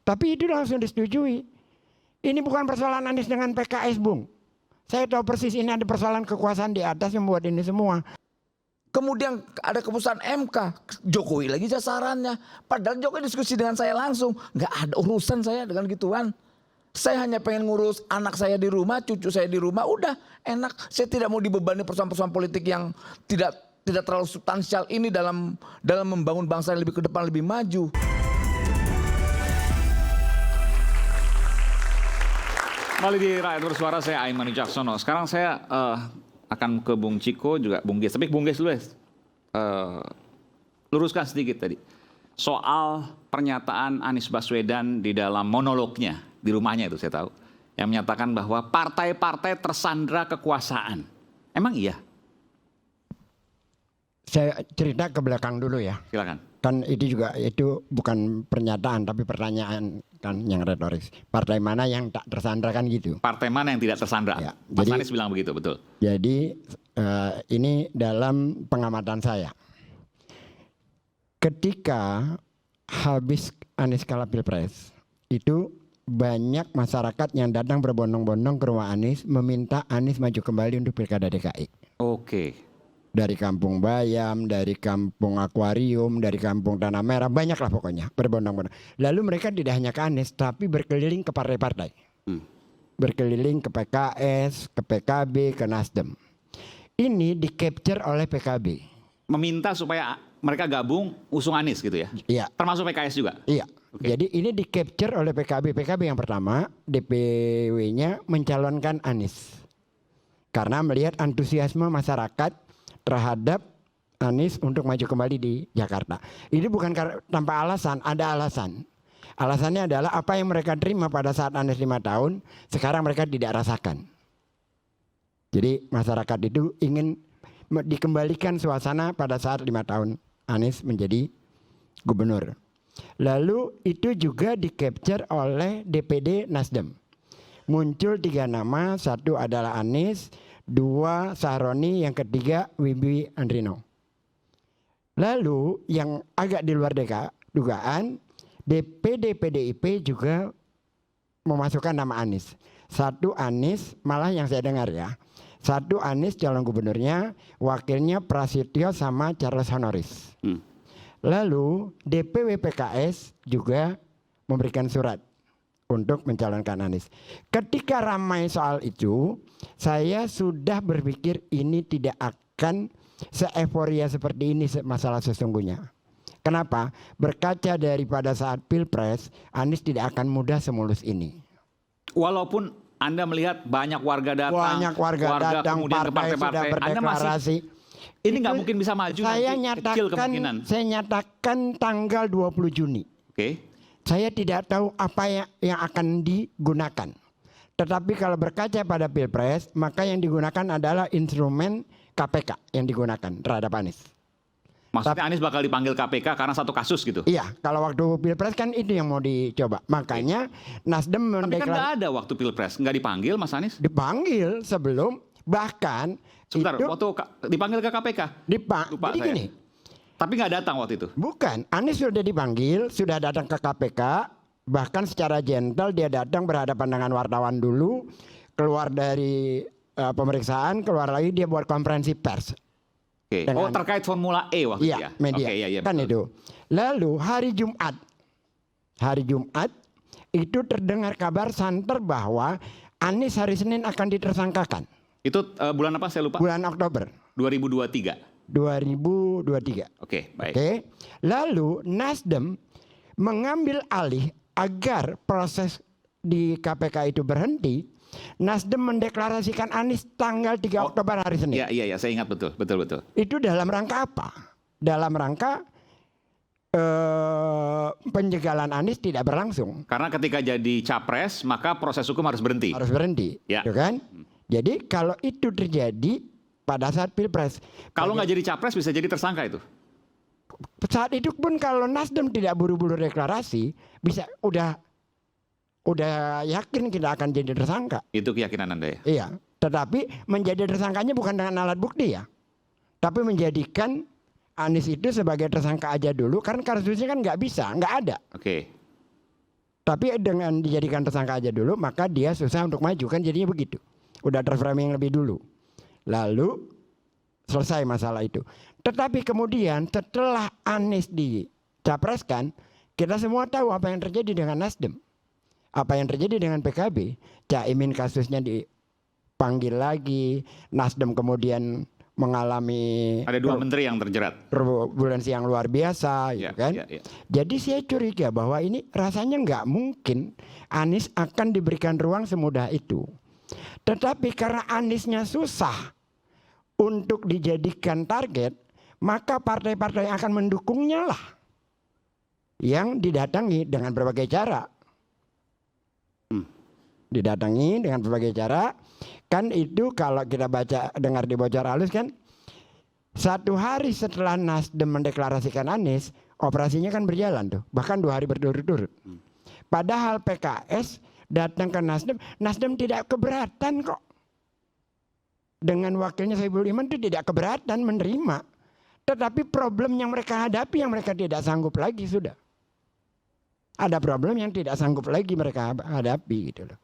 Tapi itu langsung disetujui. Ini bukan persoalan Anies dengan PKS, Bung. Saya tahu persis ini ada persoalan kekuasaan di atas yang membuat ini semua. Kemudian ada keputusan MK, Jokowi lagi sasarannya. Padahal Jokowi diskusi dengan saya langsung. Nggak ada urusan saya dengan gituan. Saya hanya pengen ngurus anak saya di rumah, cucu saya di rumah, udah enak. Saya tidak mau dibebani persoalan-persoalan politik yang tidak terlalu substansial ini dalam membangun bangsa yang lebih ke depan, lebih maju. Kembali di Rakyat Bersuara, saya Aiman Wicaksono. Sekarang saya akan ke Bung Ciko, juga Bung Ges. Tapi Bung Ges dulu ya, luruskan sedikit tadi. Soal pernyataan Anies Baswedan di dalam monolognya, di rumahnya itu saya tahu. Yang menyatakan bahwa partai-partai tersandra kekuasaan. Emang iya? Saya cerita ke belakang dulu ya. Silakan. Kan itu bukan pernyataan tapi pertanyaan kan yang retoris. Partai mana yang tak tersandra kan gitu. Partai mana yang tidak tersandra? Ya, Mas Anies bilang begitu, betul. Jadi ini dalam pengamatan saya. Ketika habis Anies kalah Pilpres, itu banyak masyarakat yang datang berbondong-bondong ke rumah Anies meminta Anies maju kembali untuk Pilkada DKI. Oke. Dari Kampung Bayam, dari Kampung Akuarium, dari Kampung Tanah Merah, banyaklah pokoknya berbondong-bondong. Lalu mereka tidak hanya ke Anies, tapi berkeliling ke partai-partai. Berkeliling ke PKS, ke PKB, ke Nasdem. Ini di-capture oleh PKB. Meminta supaya mereka gabung usung Anies gitu ya? Iya. Termasuk PKS juga? Iya. Okay. Jadi ini di-capture oleh PKB. PKB yang pertama, DPW-nya mencalonkan Anies. Karena melihat antusiasme masyarakat terhadap Anies untuk maju kembali di Jakarta. Ini bukan tanpa alasan, ada alasan. Alasannya adalah apa yang mereka terima pada saat Anies 5 tahun, sekarang mereka tidak rasakan. Jadi masyarakat itu ingin dikembalikan suasana pada saat 5 tahun Anies menjadi gubernur. Lalu itu juga di-capture oleh DPD Nasdem. Muncul 3 nama, satu adalah Anies, 2 Sahroni, yang ketiga Wibi Andrino. Lalu yang agak di luar dugaan, DPD PDIP juga memasukkan nama Anies. Satu Anies, malah yang saya dengar ya, satu Anies calon gubernurnya, wakilnya Prasetyo sama Charles Honoris. Lalu DPW PKS juga memberikan surat untuk mencalonkan Anies. Ketika ramai soal itu, saya sudah berpikir ini tidak akan se-euforia seperti ini masalah sesungguhnya. Kenapa? Berkaca daripada saat Pilpres, Anies tidak akan mudah semulus ini. Walaupun Anda melihat banyak warga datang, banyak warga datang, kemudian ke partai sudah berdeklarasi. Ini nggak mungkin bisa maju. Saya nyatakan tanggal 20 Juni. Oke. Saya tidak tahu apa yang akan digunakan. Tetapi kalau berkaca pada Pilpres, maka yang digunakan adalah instrumen KPK yang digunakan terhadap Anies. Maksudnya Anies bakal dipanggil KPK karena satu kasus gitu? Iya, kalau waktu Pilpres kan itu yang mau dicoba. Makanya Nasdem mendeklarasikan. Tapi kan nggak ada waktu Pilpres, nggak dipanggil Mas Anies? Dipanggil sebelum, bahkan sebentar, itu, waktu dipanggil ke KPK? Lupa jadi saya. Gini. Tapi nggak datang waktu itu? Bukan, Anies sudah dipanggil, sudah datang ke KPK, bahkan secara gentle dia datang berhadapan dengan wartawan dulu, keluar dari pemeriksaan, keluar lagi dia buat konferensi pers. Oke. Oh, terkait Formula E waktu itu ya? Media, iya, kan betul. itu. Lalu hari Jumat itu terdengar kabar santer bahwa Anies hari Senin akan ditersangkakan. Itu bulan apa saya lupa? Bulan Oktober 2023. 2023. Oke, baik. Oke. Lalu Nasdem mengambil alih agar proses di KPK itu berhenti. Nasdem mendeklarasikan Anies tanggal 3 Oktober hari Senin. Iya, saya ingat betul. Itu dalam rangka apa? Dalam rangka penjagalan Anies tidak berlangsung. Karena ketika jadi capres, maka proses hukum harus berhenti. Harus berhenti, ya. Kan? Jadi kalau itu terjadi pada saat Pilpres. Kalau nggak jadi capres bisa jadi tersangka itu? Saat itu pun kalau Nasdem tidak buru-buru deklarasi, bisa udah yakin kita akan jadi tersangka. Itu keyakinan Anda ya? Iya, tetapi menjadi tersangkanya bukan dengan alat bukti ya. Tapi menjadikan Anies itu sebagai tersangka aja dulu, karena kasusnya kan nggak bisa, nggak ada. Oke. Tapi dengan dijadikan tersangka aja dulu, maka dia susah untuk maju, kan jadinya begitu. Udah terframing lebih dulu. Lalu selesai masalah itu. Tetapi kemudian setelah Anies dicapreskan, kita semua tahu apa yang terjadi dengan Nasdem. Apa yang terjadi dengan PKB. Caimin kasusnya dipanggil lagi, Nasdem kemudian mengalami Ada 2 menteri yang terjerat. turbulensi yang luar biasa, gitu kan. Jadi saya curiga bahwa ini rasanya nggak mungkin Anies akan diberikan ruang semudah itu. Tetapi karena Aniesnya susah untuk dijadikan target, maka partai-partai yang akan mendukungnya lah yang didatangi dengan berbagai cara. Didatangi dengan berbagai cara. Kan itu kalau kita baca, dengar di bocor halus kan, 1 hari setelah Nasdem mendeklarasikan Anies, operasinya kan berjalan tuh, bahkan 2 hari berturut-turut. Padahal PKS datang ke Nasdem, Nasdem tidak keberatan kok. Dengan wakilnya Soebul Iman itu tidak keberatan menerima. Tetapi problem yang mereka hadapi, yang mereka tidak sanggup lagi sudah. Ada problem yang tidak sanggup lagi mereka hadapi gitu loh.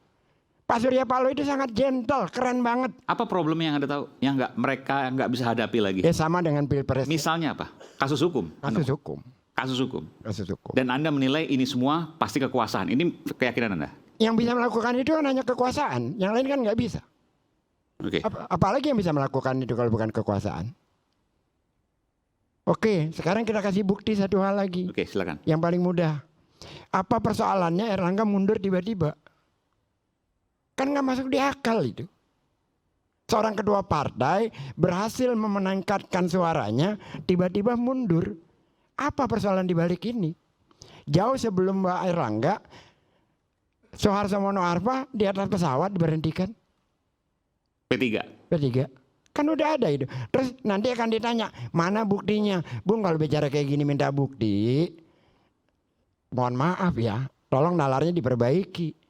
Pak Surya Paloh itu sangat gentle, keren banget. Apa problem yang Anda tahu yang mereka nggak bisa hadapi lagi? Ya sama dengan Pilpres. Misalnya apa? Kasus hukum. Kasus hukum. Kasus hukum. Kasus hukum. Dan Anda menilai ini semua pasti kekuasaan. Ini keyakinan Anda? Yang bisa melakukan itu kan hanya kekuasaan, yang lain kan nggak bisa. Oke. Apalagi yang bisa melakukan itu kalau bukan kekuasaan. Oke, sekarang kita kasih bukti satu hal lagi. Oke, silakan. Yang paling mudah. Apa persoalannya Erlangga mundur tiba-tiba? Kan nggak masuk di akal itu. Seorang ketua partai berhasil memenangkan suaranya, tiba-tiba mundur. Apa persoalan di balik ini? Jauh sebelum Mbak Erlangga, Soeharto Mono Arfa di atas pesawat diberhentikan. P3. Kan udah ada itu. Terus nanti akan ditanya, mana buktinya? Bung, kalau bicara kayak gini minta bukti, mohon maaf ya, tolong nalarnya diperbaiki.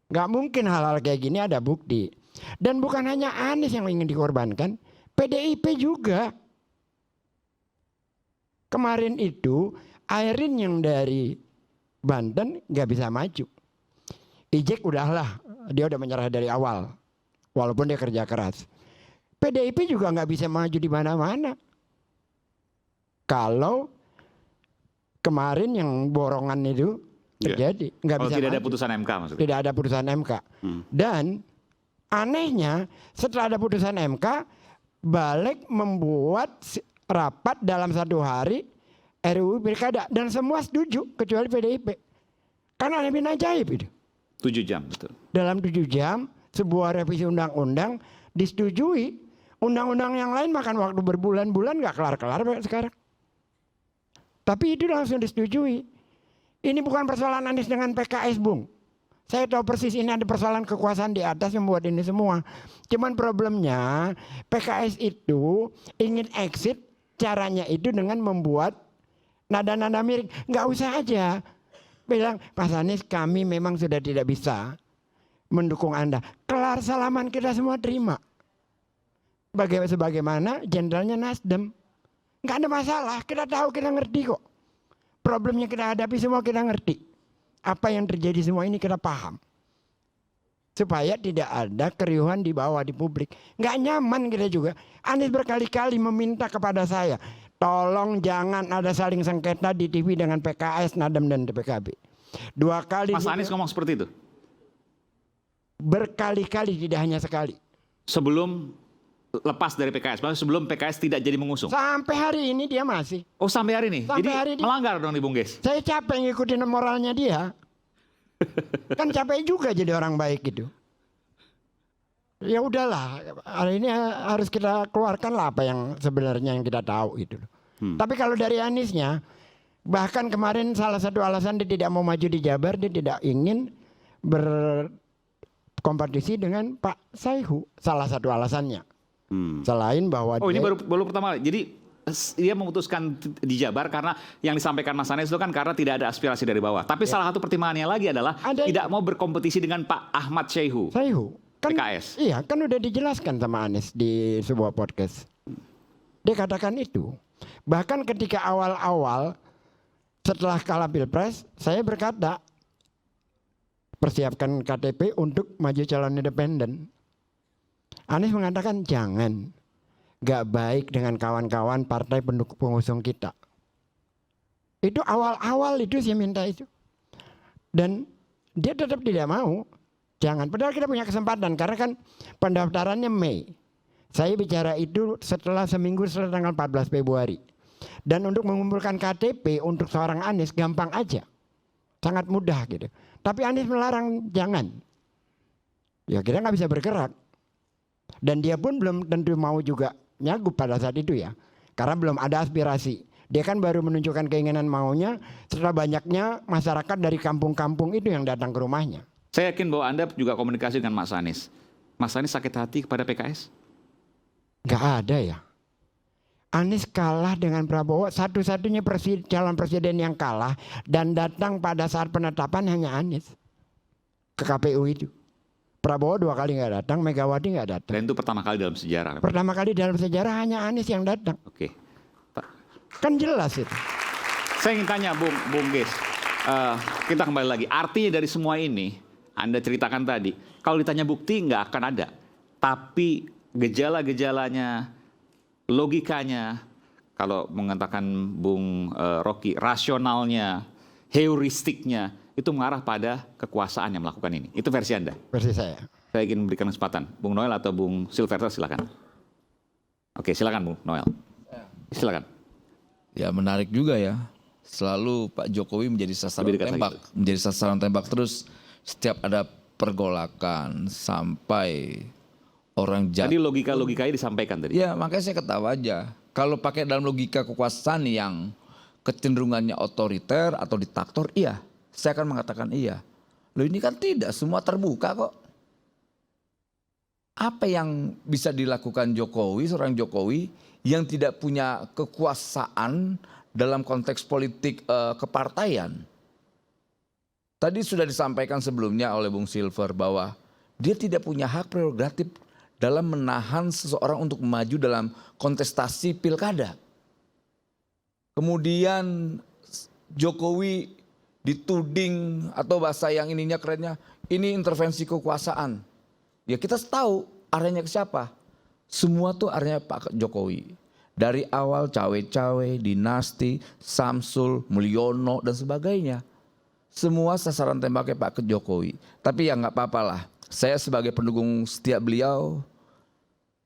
Gak mungkin hal-hal kayak gini ada bukti. Dan bukan hanya Anies yang ingin dikorbankan, PDIP juga. Kemarin itu Airin yang dari Banten gak bisa maju. Ijek udahlah, dia udah menyerah dari awal. Walaupun dia kerja keras. PDIP juga gak bisa maju di mana-mana. Kalau kemarin yang borongan itu terjadi, nggak bisa tidak ada maju. putusan MK maksudnya. Tidak ada putusan MK. Dan anehnya setelah ada putusan MK, balik membuat rapat dalam 1 hari RUU Pilkada dan semua setuju kecuali PDIP. Karena aneh bin ajaib itu. 7 jam betul. Dalam 7 jam sebuah revisi undang-undang disetujui. Undang-undang yang lain makan waktu berbulan-bulan nggak kelar-kelar sekarang. Tapi itu langsung disetujui. Ini bukan persoalan Anies dengan PKS, Bung. Saya tahu persis ini ada persoalan kekuasaan di atas yang membuat ini semua. Cuman problemnya PKS itu ingin exit, caranya itu dengan membuat nada-nada miring. Nggak usah aja bilang, Pak Anies kami memang sudah tidak bisa mendukung Anda. Kelar salaman kita semua terima. Sebagaimana jenderalnya Nasdem. Nggak ada masalah, kita tahu, kita ngerti kok. Problemnya kita hadapi semua kita ngerti. Apa yang terjadi semua ini kita paham. Supaya tidak ada keriuhan di bawah di publik. Nggak nyaman kita juga. Anies berkali-kali meminta kepada saya, tolong jangan ada saling sengketa di TV dengan PKS, Nasdem dan PKB. 2 kali. Mas Anies ngomong seperti itu? Berkali-kali, tidak hanya sekali. Sebelum lepas dari PKS, maksudnya sebelum PKS tidak jadi mengusung? Sampai hari ini dia masih. Oh sampai hari ini? Sampai Jadi hari ini. melanggar dong di Bung Ges? Saya capek ngikutin moralnya dia. Kan capek juga jadi orang baik gitu. Ya udahlah, hari ini harus kita keluarkan lah apa yang sebenarnya yang kita tahu itu. Tapi kalau dari Aniesnya, bahkan kemarin salah satu alasan dia tidak mau maju di Jabar, dia tidak ingin berkompetisi dengan Pak Saihu. Salah satu alasannya. Selain bahwa ini baru pertama kali. Jadi dia memutuskan di Jabar karena yang disampaikan Mas Anies itu kan karena tidak ada aspirasi dari bawah. Tapi salah satu pertimbangannya lagi adalah tidak mau berkompetisi dengan Pak Ahmad Saihu. Kan, PKS. Iya, kan udah dijelaskan sama Anies di sebuah podcast. Dia katakan itu. Bahkan ketika awal-awal setelah kalah Pilpres, saya berkata, persiapkan KTP untuk maju calon independen. Anies mengatakan jangan, gak baik dengan kawan-kawan partai pendukung pengusung kita. Itu awal-awal itu saya minta itu. Dan dia tetap tidak mau. Jangan, padahal kita punya kesempatan karena kan pendaftarannya Mei. Saya bicara itu setelah seminggu setelah tanggal 14 Februari. Dan untuk mengumpulkan KTP untuk seorang Anies gampang aja. Sangat mudah gitu. Tapi Anies melarang jangan. Ya kita nggak bisa bergerak. Dan dia pun belum tentu mau juga nyagup pada saat itu ya. Karena belum ada aspirasi. Dia kan baru menunjukkan keinginan maunya setelah banyaknya masyarakat dari kampung-kampung itu yang datang ke rumahnya. Saya yakin bahwa Anda juga komunikasi dengan Mas Anies. Mas Anies sakit hati kepada PKS? Gak ada ya. Anies kalah dengan Prabowo, satu-satunya calon presiden yang kalah dan datang pada saat penetapan hanya Anies ke KPU itu. Prabowo 2 kali nggak datang, Megawati nggak datang. Dan itu pertama kali dalam sejarah. Pertama kali dalam sejarah hanya Anies yang datang. Oke. Kan jelas itu. Saya ingin tanya Bung Ges, kita kembali lagi. Artinya dari semua ini, Anda ceritakan tadi, kalau ditanya bukti nggak akan ada. Tapi gejala-gejalanya, logikanya, kalau mengatakan Bung Rocky, rasionalnya, heuristiknya, itu mengarah pada kekuasaan yang melakukan ini. Itu versi Anda. Versi saya. Saya ingin memberikan kesempatan. Bung Noel atau Bung Silverter silakan. Oke, silakan Bung Noel. Silakan. Ya menarik juga ya. Selalu Pak Jokowi menjadi sasaran tembak. Menjadi sasaran tembak terus setiap ada pergolakan sampai orang jatuh. Tadi logika-logikanya disampaikan tadi. Ya makanya saya ketawa aja. Kalau pakai dalam logika kekuasaan yang kecenderungannya otoriter atau diktator, iya. Saya akan mengatakan iya. Loh ini kan tidak, semua terbuka kok. Apa yang bisa dilakukan Jokowi, seorang Jokowi yang tidak punya kekuasaan dalam konteks politik kepartaian? Tadi sudah disampaikan sebelumnya oleh Bung Silver bahwa dia tidak punya hak prerogatif dalam menahan seseorang untuk maju dalam kontestasi pilkada. Kemudian Jokowi dituding atau bahasa yang ininya kerennya, ini intervensi kekuasaan. Ya kita tahu arahnya ke siapa. Semua tuh arahnya Pak Jokowi. Dari awal cawe-cawe, dinasti, Samsul, Mulyono dan sebagainya. Semua sasaran tembaknya Pak Jokowi. Tapi ya nggak apa-apa lah. Saya sebagai pendukung setia beliau,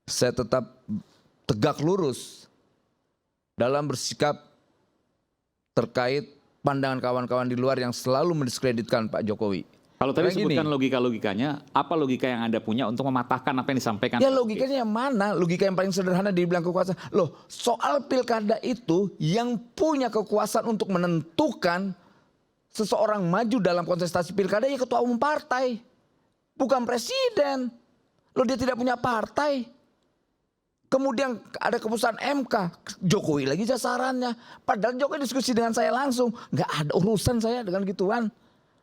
saya tetap tegak lurus dalam bersikap terkait pandangan kawan-kawan di luar yang selalu mendiskreditkan Pak Jokowi. Kalau tadi sebutkan logika-logikanya, apa logika yang Anda punya untuk mematahkan apa yang disampaikan? Ya logikanya yang mana? Logika yang paling sederhana dibilang kekuasaan. Loh soal pilkada itu yang punya kekuasaan untuk menentukan seseorang maju dalam kontestasi pilkada ya ketua umum partai. Bukan presiden. Loh dia tidak punya partai. Kemudian ada keputusan MK, Jokowi lagi sasarannya. Padahal Jokowi diskusi dengan saya langsung. Nggak ada urusan saya dengan gituan.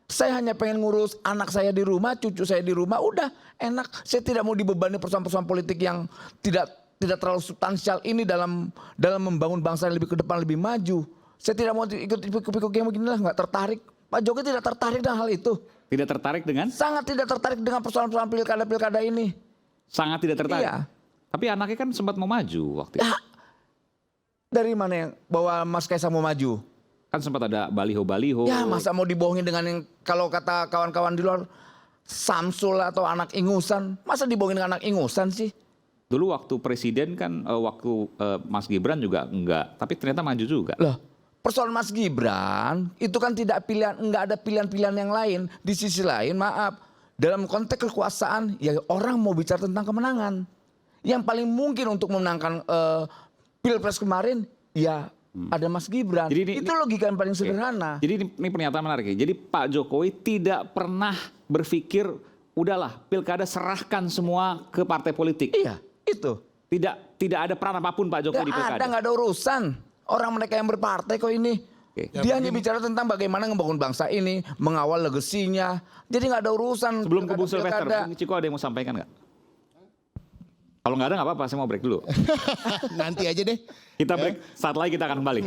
Saya hanya pengen ngurus anak saya di rumah, cucu saya di rumah, udah enak. Saya tidak mau dibebani persoalan-persoalan politik yang tidak terlalu substansial ini dalam membangun bangsa yang lebih ke depan, lebih maju. Saya tidak mau ikut pikuk yang beginilah, nggak tertarik. Pak Jokowi tidak tertarik dengan hal itu. Tidak tertarik dengan? Sangat tidak tertarik dengan persoalan-persoalan pilkada-pilkada ini. Sangat tidak tertarik? Iya. Tapi anaknya kan sempat mau maju waktu itu. Ya, dari mana yang bahwa Mas Kaisang mau maju? Kan sempat ada baliho-baliho. Ya masa mau dibohongin dengan yang kalau kata kawan-kawan di luar Samsul atau anak ingusan. Masa dibohongin dengan anak ingusan sih? Dulu waktu presiden kan, waktu Mas Gibran juga enggak. Tapi ternyata maju juga. Loh, persoalan Mas Gibran itu kan tidak pilihan, enggak ada pilihan-pilihan yang lain. Di sisi lain maaf, dalam konteks kekuasaan ya orang mau bicara tentang kemenangan. Yang paling mungkin untuk memenangkan Pilpres kemarin ya ada Mas Gibran. Jadi itu logika yang paling sederhana. Jadi ini pernyataan menarik ya. Jadi Pak Jokowi tidak pernah berpikir udahlah pilkada serahkan semua ke partai politik. Iya, itu. Tidak ada peran apapun Pak Jokowi di pilkada. Nggak ada urusan. Orang mereka yang berpartai kok ini. Dia hanya bicara tentang bagaimana membangun bangsa ini, mengawal legasinya. Jadi nggak ada urusan. Sebelum ke Bung Silvester, Bung Ciko ada yang mau sampaikan nggak? Kalau nggak ada nggak apa-apa, saya mau break dulu. Nanti aja deh. Kita break, saat lagi kita akan kembali.